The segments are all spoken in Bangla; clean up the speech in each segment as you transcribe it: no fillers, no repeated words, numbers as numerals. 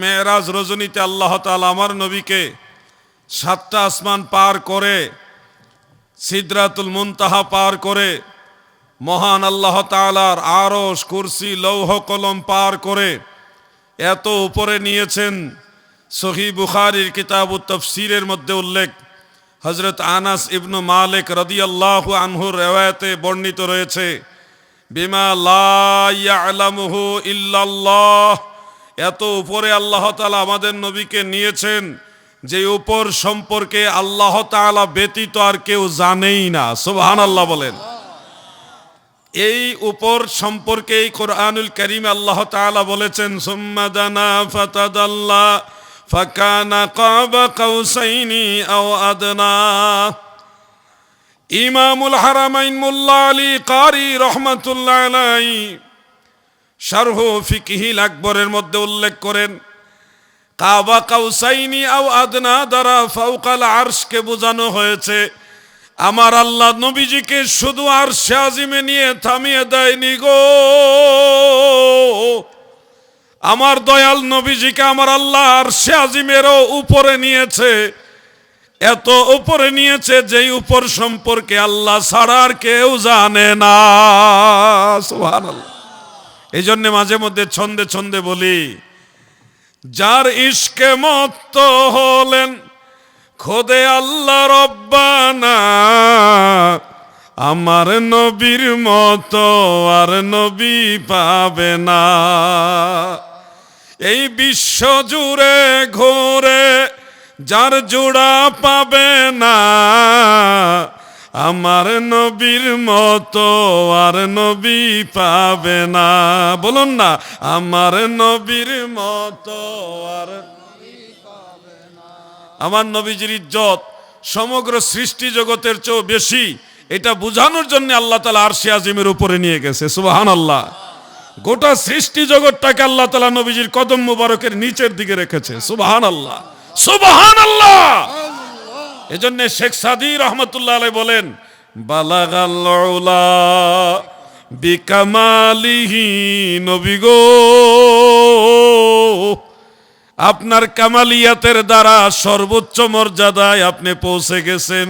মেরাজ রজনীতে আল্লাহ তাআলা আমার নবীকে 7টা আসমান পার করে সিদরাতুল মুনতাহা পার করে মহান আল্লাহ তাআলার আরশ কুরসি লৌহ কলম পার করে এত উপরে নিয়েছেন। সহিহ বুখারীর কিতাবুত তাফসীরের মধ্যে উল্লেখ, হযরত আনাস ইবনে মালিক রাদিয়াল্লাহু আনহুর riwayate বর্ণিত রয়েছে, বিমা লা ইয়ালামুহু ইল্লাল্লাহ, এত উপরে আল্লাহ তাআলা আমাদের নবীকে নিয়েছেন যে উপর সম্পর্কে আল্লাহ তাআলা ব্যতীত আর কেউ জানেই না। সুবহানাল্লাহ বলেন। এই উপর সম্পর্কে কোরআনুল কারীমে আল্লাহ তাআলা বলেছেন, সুম্মা দানা ফাতাদাল্লা ফাকানা কাবা কাউসাইনি আও আদনা। ইমামুল হারামাইন মুল্লা আলী কারি রহমাতুল্লাহ আলাইহি শারহ ফিকহিল আকবরের মধ্যে উল্লেখ করেন, কাবা কাউসাইনি আও আদনা দ্বারা ফাওকাল আরশকে বোঝানো হয়েছে। আমার আল্লাহ নবীজিকে শুধু আরশে আজিমে নিয়ে থামিয়ে দেয়নি গো, আমার দয়াল নবীজিকে আমার আল্লাহ আরশে আজিমেরও উপরে নিয়েছে। এত উপরে নিয়েছে যেই উপর সম্পর্কে আল্লাহ ছাড়া আর কেউ জানে না। সুবহানাল্লাহ। এই জন্য মাঝে মধ্যে ছন্দে ছন্দে বলি, যার ইশকে মত্ত হলেন খোদে আল্লাহ রব্বানা, আমার নবীর মতো আর নবী পাবে না। এই বিশ্ব জুড়ে ঘোরে যার জোড়া পাবে না, আমার নবীর মতো আর নবী পাবে না। বলুন না, আমার নবীর মতো আর আমার নবীজির ইজ্জত সমগ্র সৃষ্টি জগতের চেয়েও বেশি, এটা বোঝানোর জন্য আল্লাহ তাআলা আরশে আজিমের উপরে নিয়ে গেছে। সুবহানাল্লাহ। গোটা সৃষ্টি জগৎটাকে আল্লাহ তাআলা নবীজির কদম মুবারকের নিচের দিকে রেখেছে। সুবহানাল্লাহ, সুবহানাল্লাহ। এজন্য শেখ সাদী রহমাতুল্লাহ আলাইহি বলেন, বালাগাল উলা বিকামালিহি, নবী গো আপনার কামালিয়াতের দ্বারা সর্বোচ্চ মর্যাদায় আপনি পৌঁছে গেছেন।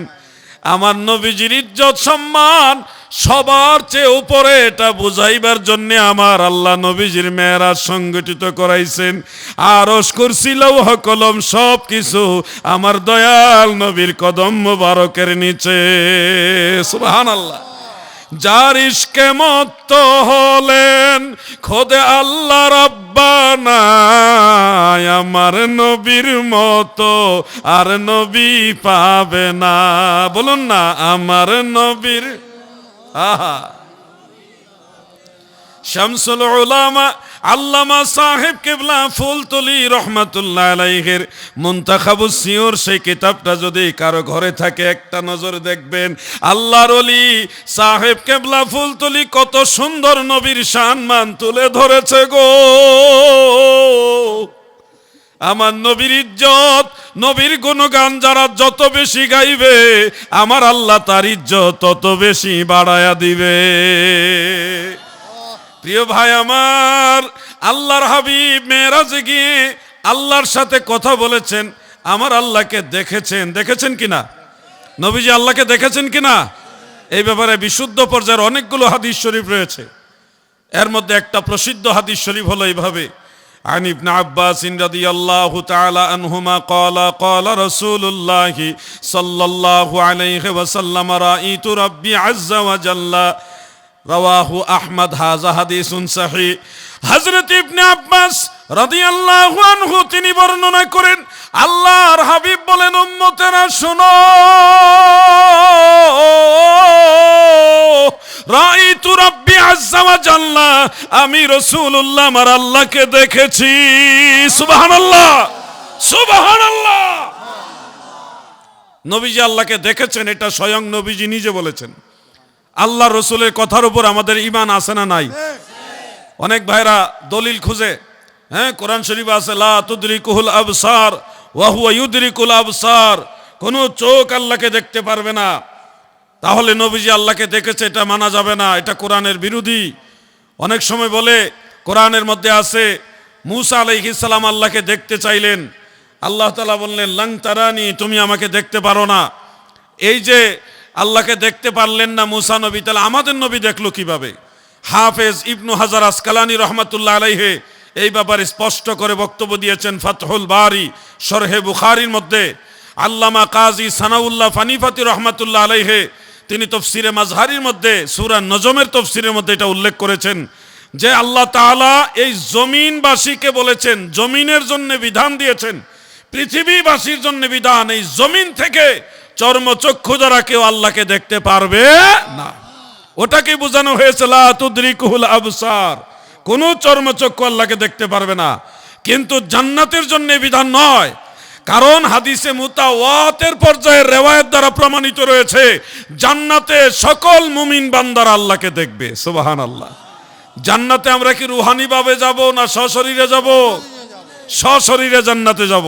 আমার নবীজির ইজ্জত সম্মান সবার চেয়ে উপরে, এটা বুঝাইবার জন্য আমার আল্লাহ নবীজির মেরাজ সংগঠিত করাইছেন। আরশ কুরসি লৌহ কলম সব কিছু আমার দয়াল নবীর কদম মুবারকের নিচে। সুবহানাল্লাহ। যার ইশকে মত্ত হলেন খোদে আল্লাহ রব্বানা, আমার নবীর মতো আর নবী পাবে না। বলুন না, আমার নবীর। আহা, শামসুল উলামা আল্লামা সাহেব কিবলা ফুলতলি রহমাতুল্লাহ আলাইহির মুনতাখাবুস সিয়র, সেই কিতাবটা যদি কারো ঘরে থাকে একটা নজর দেখবেন। আল্লাহর ওলি সাহেব কিবলা ফুলতলি কত সুন্দর নবীর সম্মান তুলে ধরেছে গো। আমার নবীর ইজ্জত, নবীর গুণগান যারা যত বেশি গাইবে আমার আল্লাহ তার ইজ্জত তত বেশি বাড়ায়া দিবে। প্রিয় ভাই আমার, আল্লাহর হাবিব মেরাজে গিয়ে আল্লাহর সাথে কথা বলেছেন। আমার আল্লাহকে দেখেছেন, দেখেছেন কিনা? নবীজি আল্লাহকে দেখেছেন কিনা? এই ব্যাপারে বিশুদ্ধ পর্যায়ের অনেকগুলো হাদিস শরীফ রয়েছে। এর মধ্যে একটা প্রসিদ্ধ হাদিস শরীফ হলো এইভাবে, عن ابن عباس رضي الله تعالى عنهما قال قال رسول الله صلى الله عليه وسلم رأيت ربي عز وجل রাওয়াহু আহমদ, হাযা হাদিসুন সহিহ। হযরত ইবনে আব্বাস রাদিয়াল্লাহু আনহু তিনি বর্ণনা করেন, আল্লাহর হাবিব বলেন, উম্মতেরা শুনো, রাআইতু রাব্বি আযজা ওয়া জাল্লা, আমি রাসূলুল্লাহ আমার আল্লাহকে দেখেছি। সুবহানাল্লাহ, সুবহানাল্লাহ। নবীজি আল্লাহকে দেখেছেন, এটা স্বয়ং নবীজি নিজে বলেছেন। আল্লাহ রসুলের কথার উপর আমাদের ঈমান আছে না নাই? অনেক ভাইরা দলিল খুঁজে, হ্যাঁ কোরআন শরীফ আছে লা তুদরিকুহুল আবসার ওয়া হুয়া ইউদরিকুল আবসার, কোন চোখ আল্লাহকে দেখতে পারবে না। তাহলে নবীজি আল্লাহকে দেখেছে এটা মানা যাবে না, এটা কোরআনের বিরোধী। অনেক সময় বলে কোরআনের মধ্যে আছে মুসা আলাইহিস সালাম আল্লাহকে দেখতে চাইলেন, আল্লাহ তাআলা বললেন লাং তারানি, তুমি আমাকে দেখতে পারো না। এই যে আল্লাহকে দেখতে পারলেন না মুসা নবী, তাহলে আমাদের নবী দেখলো কিভাবে? হাফেজ ইবনু হাজার আসকালানি রহমাতুল্লাহ আলাইহি এই ব্যাপারে স্পষ্ট করে বক্তব্য দিয়েছেন ফাতহুল বারি শরহে বুখারীর মধ্যে। আল্লামা কাজী সানাউল্লাহ ফানিফাতি রহমাতুল্লাহ আলাইহি তিনি তফসিরে মাজহারির মধ্যে সূরা নজমের তফসিরের মধ্যে এটা উল্লেখ করেছেন যে আল্লাহ তাআলা এই জমিনবাসীকে বলেছেন, জমিনের জন্য বিধান দিয়েছেন, পৃথিবীবাসীর জন্য বিধান, এই জমিন থেকে চর্মচক্ষু দ্বারা কেউ আল্লাহকে দেখতে পারবে না। ওটাকে বোঝানো হয়েছে লা তুদরিকুহুল আবসার, কোন চর্মচক্ষু আল্লাহকে দেখতে পারবে না। কিন্তু জান্নাতের জন্য বিধান নয়, কারণ হাদিসে মুতাওয়াতির পর্যায়ের রিওয়ায়াত দ্বারা প্রমাণিত রয়েছে জান্নাতে সকল মুমিন বান্দারা আল্লাহকে দেখবে। সুবহানাল্লাহ। জান্নাতে আমরা কি রুহানি ভাবে যাব না সশরীরে যাব? সশরীরে জান্নাতে যাব।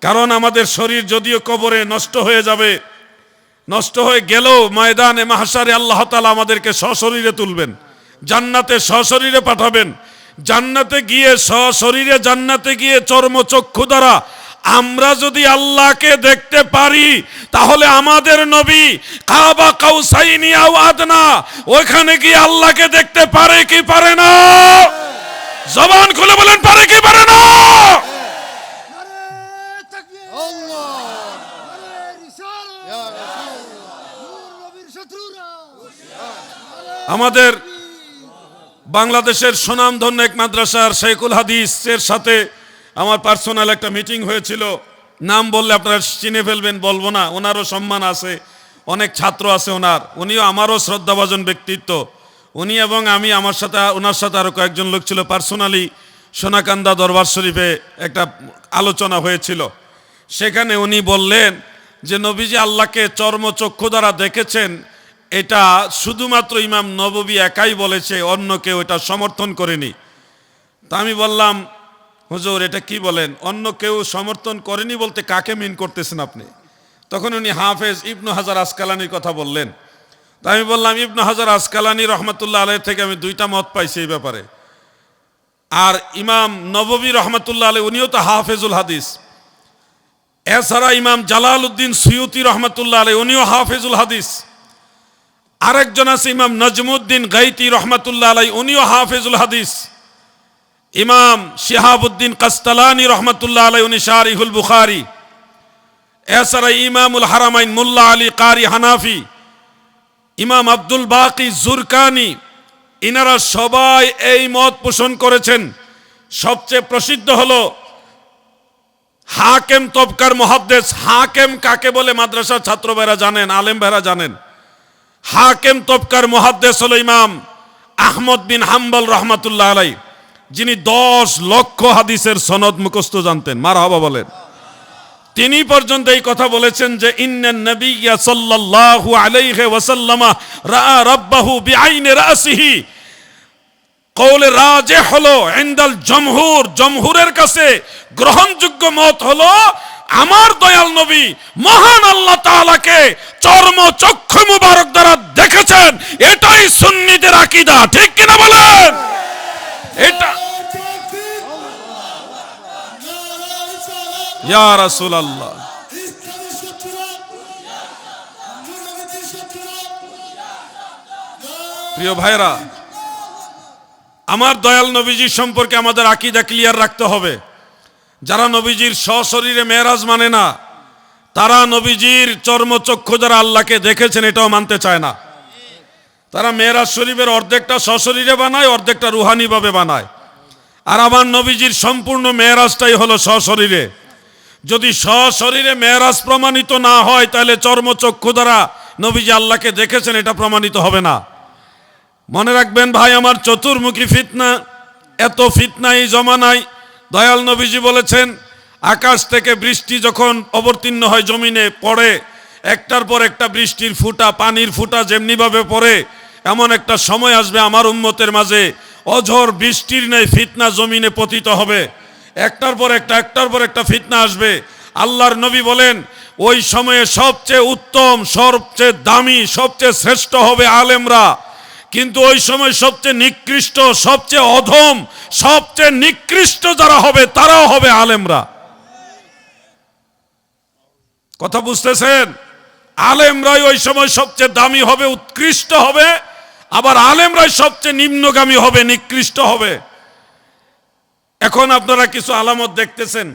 কারণ আমাদের শরীর যদিও কবরে নষ্ট হয়ে যাবে, নষ্ট হয়ে গেলেও ময়দানে মাহশারে আল্লাহ তাআলা আমাদেরকে সশরীরে তুলবেন, জান্নাতে সশরীরে পাঠাবেন। জান্নাতে গিয়ে সশরীরে জান্নাতে গিয়ে চর্মচক্ষু দ্বারা আমরা যদি আল্লাহকে দেখতে পারি, তাহলে আমাদের নবী কাবা কাউসাইনি আও আদনা ওখানে গিয়ে আল্লাহকে দেখতে পারে কি পারে না? জবান খুলে বলেন, পারে কি পারে না? আমাদের বাংলাদেশের সুনামধন্য এক মাদ্রাসার শেখুল হাদিসের সাথে আমার পার্সোনাল একটা মিটিং হয়েছিল। নাম বললে আপনারা চিনে ফেলবেন, বলবো না। ওনারও সম্মান আছে, অনেক ছাত্র আছে ওনার, উনিও আমারও শ্রদ্ধাভাজন ব্যক্তিত্ব। উনি এবং আমি, আমার সাথে ওনার সাথে আরও কয়েকজন লোক ছিল। পার্সোনালি সোনাকান্দা দরবার শরীফে একটা আলোচনা হয়েছিল। সেখানে উনি বললেন যে নবীজি আল্লাহকে চর্মচক্ষু দ্বারা দেখেছেন, এটা শুধুমাত্র ইমাম নববী একাই বলেছে, অন্য কেউ এটা সমর্থন করেনি। তা আমি বললাম হুজুর এটা কি বলেন, অন্য কেউ সমর্থন করেনি বলতে কাকে মিন করতেছেন আপনি? তখন উনি হাফেজ ইবনু হাজার আসকালানির কথা বললেন। তা আমি বললাম ইবনু হাজার আসকালানি রহমতুল্লাহ আলাইহি থেকে আমি দুইটা মত পাইছি এই ব্যাপারে। আর ইমাম নববী রহমতুল্লাহ আলাইহি উনিও তো হাফেজুল হাদিস। এছাড়া ইমাম জালালউদ্দিন সুয়ুতি রহমতুল্লাহ আলাইহি উনিও হাফেজুল হাদিস। আরেকজন আছে ইমাম নজমুদ্দিন গাইতি রহমতুল্লাহ আলাইহি উনিও হাফেজুল হাদিস। ইমাম শিহাবুদ্দিন কাস্তালানি রহমতুল্লাহ আলাইহি উনি শারিহুল বুখারী। এছাড়া ইমামুল হারামাইন মুল্লা আলী কারি হানাফি, ইমাম আব্দুল বাকি জুরকানি, ইনারা সবাই এই মত পোষণ করেছেন। সবচেয়ে প্রসিদ্ধ হলো হাকেম তবকার মুহাদ্দিস। হাকেম কাকে বলে মাদ্রাসার ছাত্র ভাইরা জানেন, আলেম ভাইরা জানেন। হাকেম তবকার মুহাদ্দিস হলো ইমাম আহমদ বিন হাম্বল রহমতুল্লাহ আলাইহি, যিনি 10 লক্ষ হাদিসের সনদ মুখস্থ জানতেন। মারহাবা বলেন। তিনি পর্যন্ত এই কথা বলেছেন যে ইন্নান নাবিয়্যা সাল্লাল্লাহু আলাইহি ওয়াসাল্লাম রাআ রাব্বাহু বিআইনি রাসিহি। কওলে রাজিহ হলো ইনদাল জমহুর, জমহুরের কাছে গ্রহণযোগ্য মত হলো আমার দয়াল নবী মহান আল্লাহ তাআলাকে চর্মচক্ষু মুবারক দ্বারা দেখেছেন। এটাই সুন্নিদের আকীদা, ঠিক কিনা বলেন? এটা ইয়া রাসূলুল্লাহ। প্রিয় ভাইরা, আমার দয়াল নবীজি সম্পর্কে আমাদের আকীদা ক্লিয়ার রাখতে হবে। যারা নবীজির সশরীরে মেরাজ মানে না, তারা নবীজির চর্মচক্ষু দ্বারা আল্লাহকে দেখেছেন এটাও মানতে চায় না। তারা মেরাজ শরীফের অর্ধেকটা সশরীরে বানায়, অর্ধেকটা রুহানি ভাবে বানায়। আর আমার নবীজির সম্পূর্ণ মেরাজটাই হলো সশরীরে। যদি সশরীরে মেরাজ প্রমাণিত না হয়, তাহলে চর্মচক্ষু দ্বারা নবীজি আল্লাহকে দেখেছেন এটা প্রমাণিত হবে না। মনে রাখবেন ভাই আমার, চতুর্মুখী ফিতনা, এত ফিতনা এই জমানায় দয়াল নবীজি বলেছেন আকাশ থেকে বৃষ্টি যখন অবতীর্ণ হয় জমিনে পড়ে, একটার পর একটা বৃষ্টির ফুটা, পানির ফুটা যেমনিভাবে পড়ে, এমন একটা সময় আসবে আমার উম্মতের মাঝে অঝোর বৃষ্টির ন্যায় ফিতনা জমিনে পতিত হবে। একটার পর একটা ফিতনা আসবে। আল্লাহর নবী বলেন ওই সময়ে সবচেয়ে উত্তম, সবচেয়ে দামি, সবচেয়ে শ্রেষ্ঠ হবে আলেমরা। কিন্তু ওই সময় সবচেয়ে নিকৃষ্ট, সবচেয়ে অধম, সবচেয়ে নিকৃষ্ট যারা হবে তারাও হবে আলেমরা। কথা বুঝতেছেন? আলেমরাই ওই সময় সবচেয়ে দামি হবে, উৎকৃষ্ট হবে, আবার আলেমরাই সবচেয়ে নিম্নগামী হবে, নিকৃষ্ট হবে। এখন আপনারা কিছু আলামত দেখতেছেন।